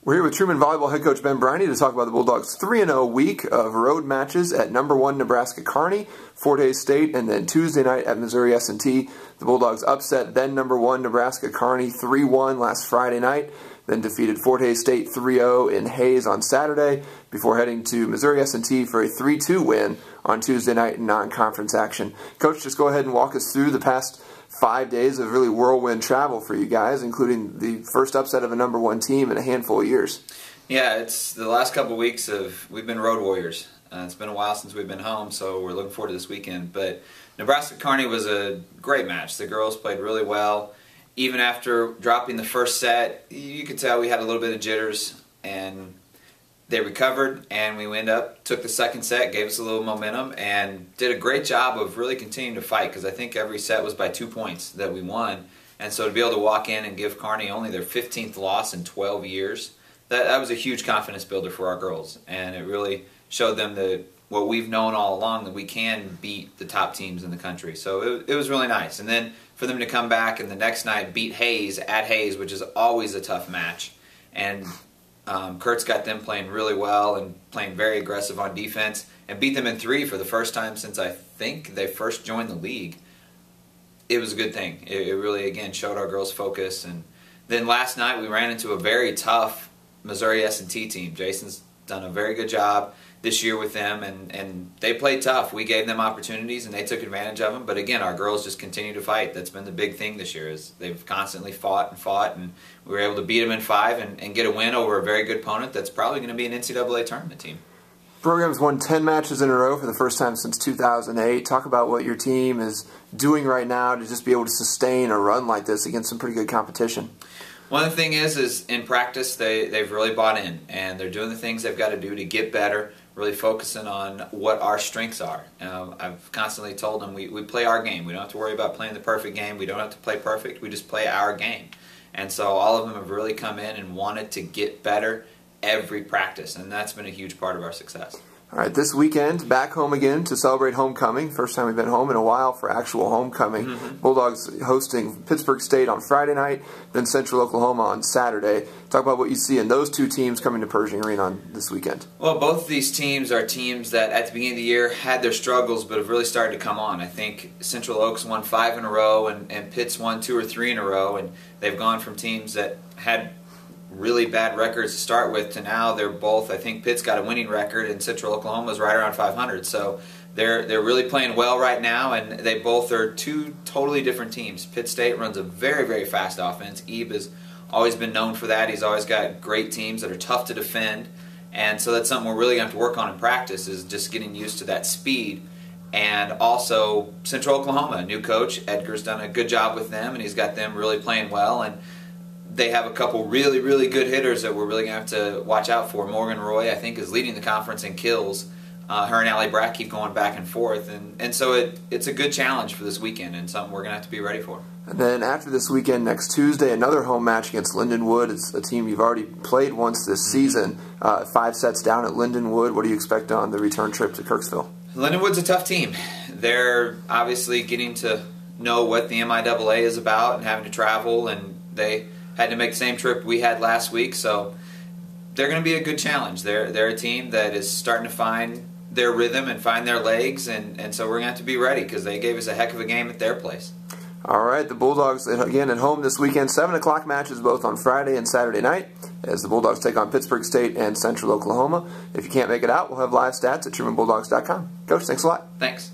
We're here with Truman Volleyball head coach Ben Briney to talk about the Bulldogs' 3-0 week of road matches at #1 Nebraska Kearney, Fort Hays State, and then Tuesday night at Missouri S&T. The Bulldogs upset then #1 Nebraska Kearney 3-1 last Friday night, then defeated Fort Hays State 3-0 in Hays on Saturday, before heading to Missouri S&T for a 3-2 win on Tuesday night in non-conference action. Coach, just go ahead and walk us through the past 5 days of really whirlwind travel for you guys, including the first upset of a #1 team in a handful of years. Yeah, it's the last couple of weeks we've been road warriors. It's been a while since we've been home, so we're looking forward to this weekend. But Nebraska Kearney was a great match. The girls played really well. Even after dropping the first set, you could tell we had a little bit of jitters, and they recovered, and we took the second set, gave us a little momentum, and did a great job of really continuing to fight, because I think every set was by 2 points that we won. And so to be able to walk in and give Kearney only their 15th loss in 12 years, that was a huge confidence builder for our girls. And it really showed them what we've known all along, that we can beat the top teams in the country. So it was really nice. And then for them to come back and the next night beat Hays at Hays, which is always a tough match. And Kurt's got them playing really well and playing very aggressive on defense, and beat them in 3 for the first time since I think they first joined the league. It was a good thing. It really, again, showed our girls' focus. And then last night we ran into a very tough Missouri S&T team. Jason's done a very good job this year with them, and they played tough. We gave them opportunities, and they took advantage of them. But again, our girls just continue to fight. That's been the big thing this year, is they've constantly fought, and we were able to beat them in 5 and get a win over a very good opponent that's probably going to be an NCAA tournament team. Program's won 10 matches in a row for the first time since 2008. Talk about what your team is doing right now to just be able to sustain a run like this against some pretty good competition. One of the things is in practice they've really bought in, and they're doing the things they've got to do to get better, really focusing on what our strengths are. I've constantly told them we play our game. We don't have to worry about playing the perfect game. We don't have to play perfect. We just play our game. And so all of them have really come in and wanted to get better every practice, and that's been a huge part of our success. All right, this weekend, back home again to celebrate homecoming. First time we've been home in a while for actual homecoming. Bulldogs hosting Pittsburgh State on Friday night, then Central Oklahoma on Saturday. Talk about what you see in those two teams coming to Pershing Arena on this weekend. Well, both of these teams are teams that at the beginning of the year had their struggles, but have really started to come on. I think Central Oaks won 5 in a row, and Pitt's won 2 or 3 in a row, and they've gone from teams that had really bad records to start with to now they're both, I think Pitt's got a winning record and Central Oklahoma's right around 500. So they're really playing well right now, and they both are 2 totally different teams. Pitt State runs a very, very fast offense. Ebe has always been known for that. He's always got great teams that are tough to defend, and so that's something we're really going to have to work on in practice, is just getting used to that speed. And also Central Oklahoma, a new coach, Edgar's done a good job with them, and he's got them really playing well, and they have a couple really, really good hitters that we're really going to have to watch out for. Morgan Roy, I think, is leading the conference in kills. Her and Allie Brack keep going back and forth. And so it's a good challenge for this weekend, and something we're going to have to be ready for. And then after this weekend, next Tuesday, another home match against Lindenwood. It's a team you've already played once this season. 5 sets down at Lindenwood. What do you expect on the return trip to Kirksville? Lindenwood's a tough team. They're obviously getting to know what the MIAA is about and having to travel, and they had to make the same trip we had last week, so they're going to be a good challenge. They're a team that is starting to find their rhythm and find their legs, and so we're going to have to be ready, because they gave us a heck of a game at their place. All right, the Bulldogs again at home this weekend. 7 o'clock matches both on Friday and Saturday night as the Bulldogs take on Pittsburgh State and Central Oklahoma. If you can't make it out, we'll have live stats at TrumanBulldogs.com. Coach, thanks a lot. Thanks.